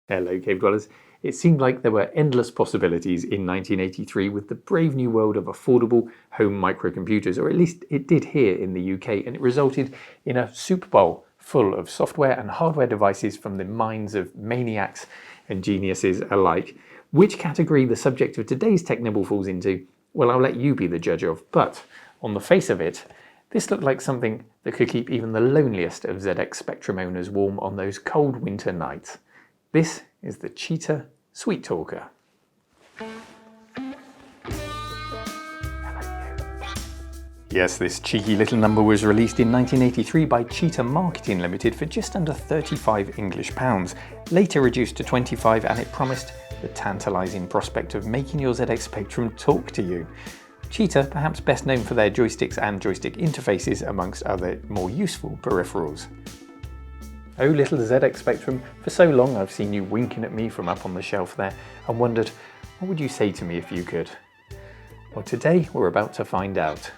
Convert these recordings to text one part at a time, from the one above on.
Hello, cave dwellers. It seemed like there were endless possibilities in 1983 with the brave new world of affordable home microcomputers, or at least it did here in the UK, and it resulted in a Super Bowl full of software and hardware devices from the minds of maniacs and geniuses alike. Which category the subject of today's Tech Nibble falls into, well, I'll let you be the judge of, but on the face of it, this looked like something that could keep even the loneliest of ZX Spectrum owners warm on those cold winter nights. This is the Cheetah Sweet Talker. Yes, this cheeky little number was released in 1983 by Cheetah Marketing Limited for just under £35 English, later reduced to 25, and it promised the tantalising prospect of making your ZX Spectrum talk to you. Cheetah, perhaps best known for their joysticks and joystick interfaces amongst other more useful peripherals. Oh, little ZX Spectrum, for so long I've seen you winking at me from up on the shelf there and wondered, what would you say to me if you could? Well, today we're about to find out.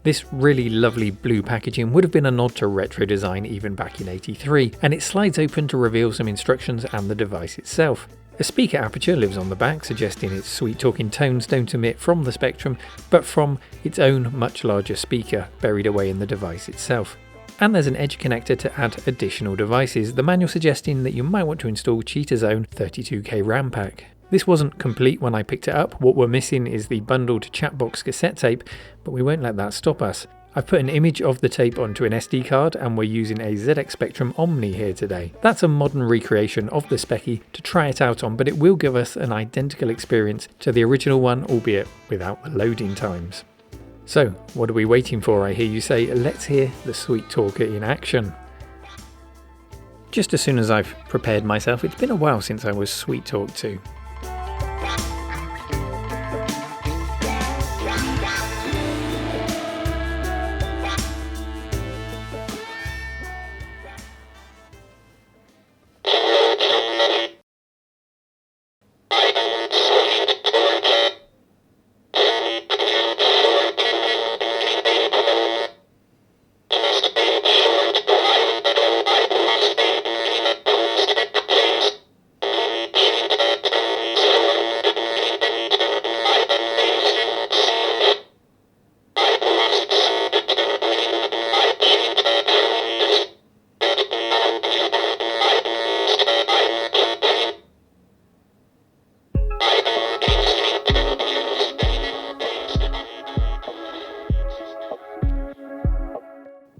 This really lovely blue packaging would have been a nod to retro design even back in '83, and it slides open to reveal some instructions and the device itself. A speaker aperture lives on the back, suggesting its sweet talking tones don't emit from the Spectrum, but from its own much larger speaker buried away in the device itself. And there's an edge connector to add additional devices, the manual suggesting that you might want to install Cheetah's own 32K RAM pack. This wasn't complete when I picked it up. What we're missing is the bundled Chatbox cassette tape, but we won't let that stop us. I've put an image of the tape onto an SD card, and we're using a ZX Spectrum Omni here today. That's a modern recreation of the Specky to try it out on, but it will give us an identical experience to the original one, albeit without the loading times. So, what are we waiting for, I hear you say? Let's hear the Sweet Talker in action. Just as soon as I've prepared myself, it's been a while since I was sweet talked to.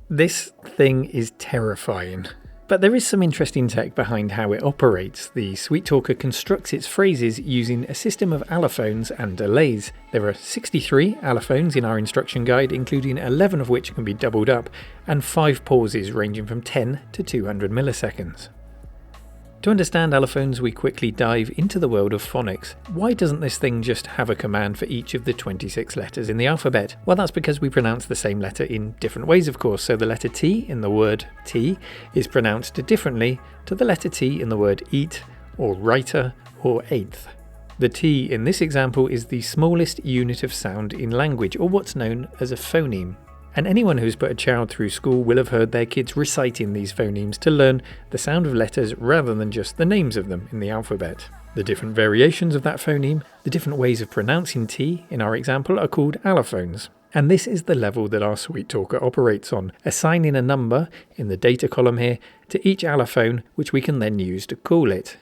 This thing is terrifying. But there is some interesting tech behind how it operates. The Sweet Talker constructs its phrases using a system of allophones and delays. There are 63 allophones in our instruction guide, including 11 of which can be doubled up, and 5 pauses ranging from 10 to 200 milliseconds. To understand allophones, we quickly dive into the world of phonics. Why doesn't this thing just have a command for each of the 26 letters in the alphabet? Well, that's because we pronounce the same letter in different ways, of course. So the letter T in the word tea is pronounced differently to the letter T in the word eat, or writer, or eighth. The T in this example is the smallest unit of sound in language, or what's known as a phoneme. And anyone who's put a child through school will have heard their kids reciting these phonemes to learn the sound of letters rather than just the names of them in the alphabet. The different variations of that phoneme, the different ways of pronouncing T in our example, are called allophones. And this is the level that our Sweet Talker operates on, assigning a number in the data column here to each allophone, which we can then use to call it,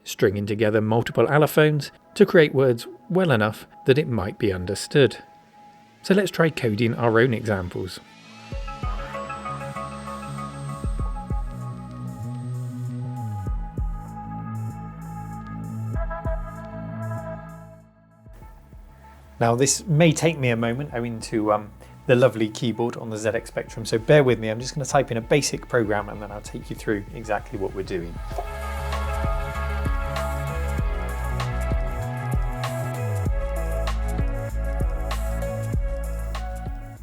stringing together multiple allophones to create words well enough that it might be understood. So let's try coding our own examples. Now this may take me a moment owing to the lovely keyboard on the ZX Spectrum, so bear with me. I'm just going to type in a basic program and then I'll take you through exactly what we're doing.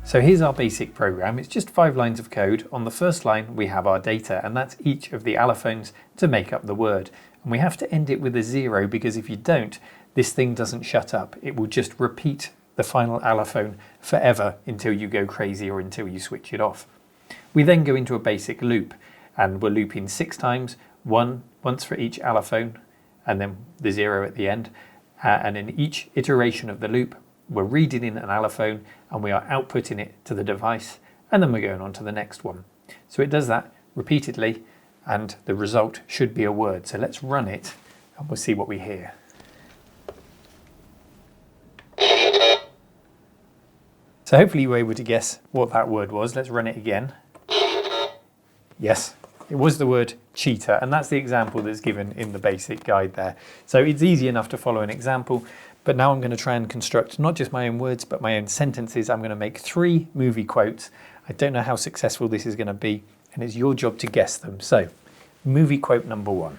So here's our basic program. It's just 5 lines of code. On the first line we have our data, and that's each of the allophones to make up the word. And we have to end it with a 0 because if you don't, this thing doesn't shut up. It will just repeat the final allophone forever until you go crazy or until you switch it off. We then go into a basic loop, and we're looping 6 times, once for each allophone, and then the 0 at the end. And in each iteration of the loop, we're reading in an allophone and we are outputting it to the device, and then we're going on to the next one. So it does that repeatedly, and the result should be a word. So let's run it and we'll see what we hear. So hopefully you were able to guess what that word was. Let's run it again. Yes, it was the word cheetah, and that's the example that's given in the basic guide there. So it's easy enough to follow an example, but now I'm going to try and construct not just my own words, but my own sentences. I'm going to make 3 movie quotes. I don't know how successful this is going to be, and it's your job to guess them. So, movie quote number 1.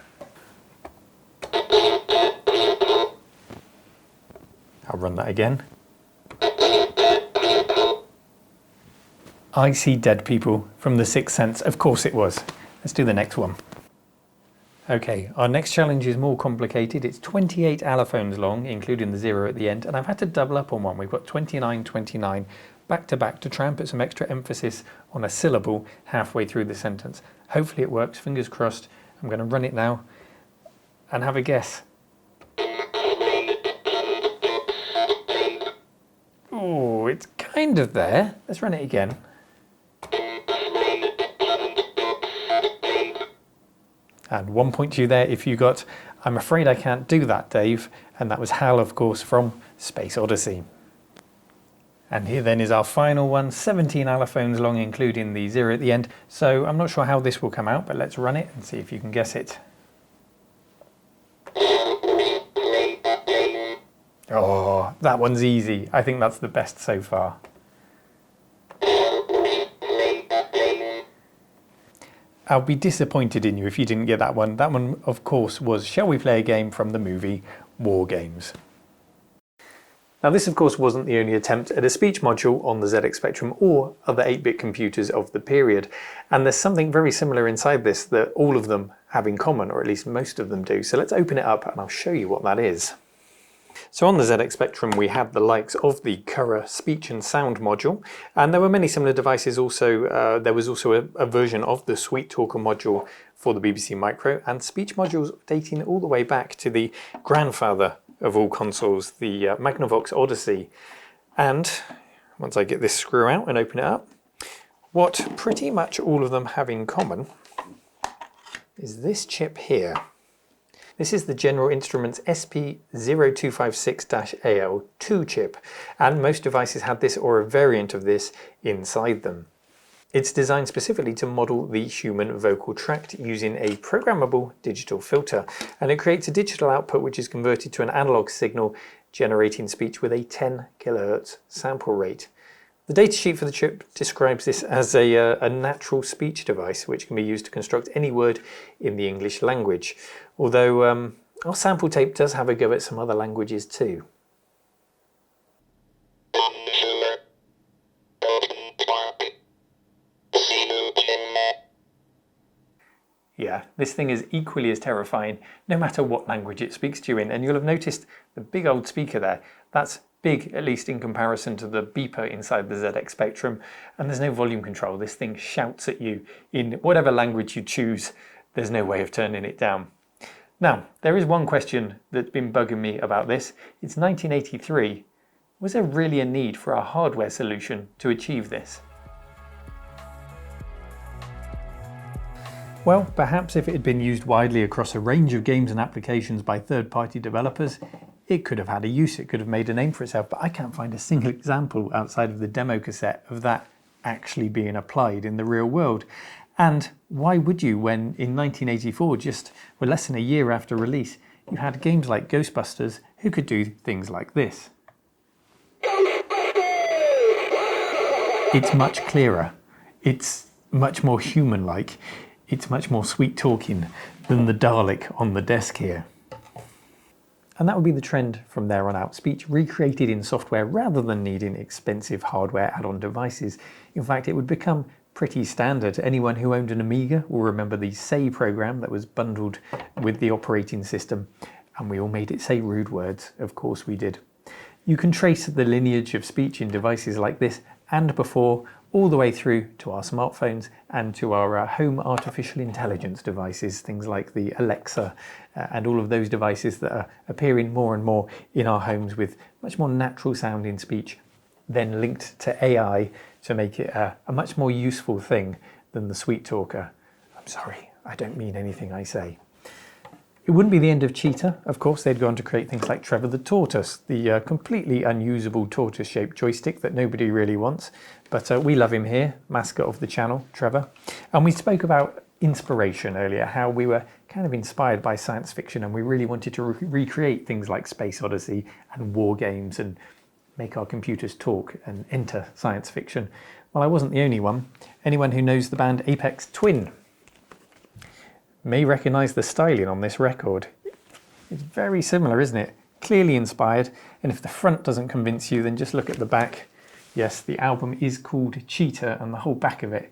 I'll run that again. I see dead people from The Sixth Sense. Of course it was. Let's do the next one. Okay, our next challenge is more complicated. It's 28 allophones long, including the 0 at the end, and I've had to double up on one. We've got 29, 29, back to back to try and put some extra emphasis on a syllable halfway through the sentence. Hopefully it works, fingers crossed. I'm going to run it now and have a guess. Oh, it's kind of there. Let's run it again. And 1 point to you there if you got, I'm afraid I can't do that, Dave. And that was Hal, of course, from Space Odyssey. And here then is our final one, 17 allophones long, including the 0 at the end. So I'm not sure how this will come out, but let's run it and see if you can guess it. Oh, that one's easy. I think that's the best so far. I'll be disappointed in you if you didn't get that one. That one, of course, was Shall We Play a Game from the movie War Games. Now this, of course, wasn't the only attempt at a speech module on the ZX Spectrum or other 8-bit computers of the period. And there's something very similar inside this that all of them have in common, or at least most of them do. So let's open it up and I'll show you what that is. So on the ZX Spectrum we had the likes of the Currah speech and sound module, and there were many similar devices also. There was also a version of the Sweet Talker module for the BBC Micro, and speech modules dating all the way back to the grandfather of all consoles, the Magnavox Odyssey. And once I get this screw out and open it up, what pretty much all of them have in common is this chip here. This is the General Instruments SP0256-AL2 chip, and most devices had this or a variant of this inside them. It's designed specifically to model the human vocal tract using a programmable digital filter, and it creates a digital output which is converted to an analog signal, generating speech with a 10 kHz sample rate. The datasheet for the chip describes this as a natural speech device which can be used to construct any word in the English language, although our sample tape does have a go at some other languages too. Yeah, this thing is equally as terrifying no matter what language it speaks to you in, and you'll have noticed the big old speaker there. That's big, at least in comparison to the beeper inside the ZX Spectrum, and there's no volume control. This thing shouts at you in whatever language you choose. There's no way of turning it down. Now, there is one question that's been bugging me about this. It's 1983. Was there really a need for a hardware solution to achieve this? Well, perhaps if it had been used widely across a range of games and applications by third-party developers, it could have had a use, it could have made a name for itself, but I can't find a single example outside of the demo cassette of that actually being applied in the real world. And why would you when in 1984, just less than a year after release, you had games like Ghostbusters who could do things like this? It's much clearer, it's much more human-like, it's much more sweet-talking than the Dalek on the desk here. And that would be the trend from there on out. Speech recreated in software rather than needing expensive hardware add-on devices. In fact, it would become pretty standard. Anyone who owned an Amiga will remember the Say program that was bundled with the operating system, and we all made it say rude words. Of course we did. You can trace the lineage of speech in devices like this and before all the way through to our smartphones and to our home artificial intelligence devices, things like the Alexa and all of those devices that are appearing more and more in our homes with much more natural sounding speech, then linked to AI to make it a much more useful thing than the sweet talker. I'm sorry, I don't mean anything I say. It wouldn't be the end of Cheetah. Of course, they'd go on to create things like Trevor the Tortoise, the completely unusable tortoise-shaped joystick that nobody really wants. But we love him here, mascot of the channel, Trevor. And we spoke about inspiration earlier, how we were kind of inspired by science fiction and we really wanted to recreate things like Space Odyssey and war games and make our computers talk and enter science fiction. Well, I wasn't the only one. Anyone who knows the band Aphex Twin may recognise the styling on this record. It's very similar, isn't it? Clearly inspired, and if the front doesn't convince you, then just look at the back. Yes, the album is called Cheetah, and the whole back of it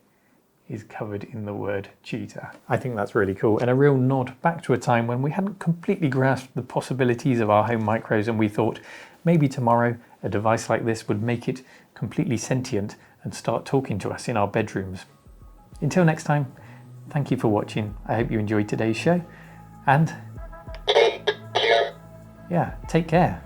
is covered in the word cheetah. I think that's really cool, and a real nod back to a time when we hadn't completely grasped the possibilities of our home micros, and we thought maybe tomorrow a device like this would make it completely sentient and start talking to us in our bedrooms. Until next time, thank you for watching. I hope you enjoyed today's show. And yeah, take care.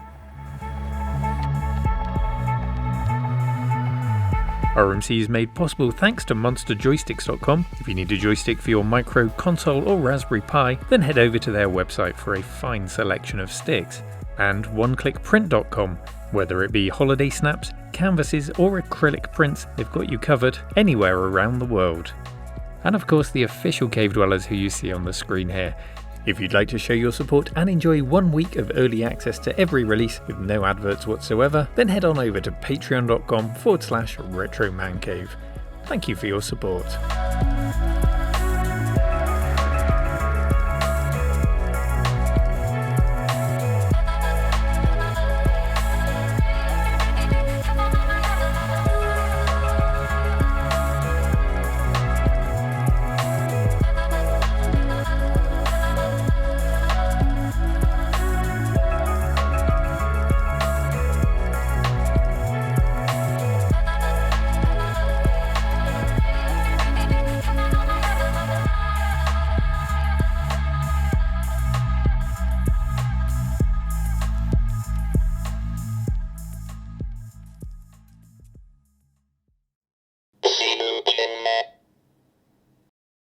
RMC is made possible thanks to monsterjoysticks.com. If you need a joystick for your micro, console or Raspberry Pi, then head over to their website for a fine selection of sticks. And oneclickprint.com. Whether it be holiday snaps, canvases or acrylic prints, they've got you covered anywhere around the world. And of course the official cave dwellers who you see on the screen here. If you'd like to show your support and enjoy 1 week of early access to every release with no adverts whatsoever, then head on over to patreon.com/retromancave. Thank you for your support.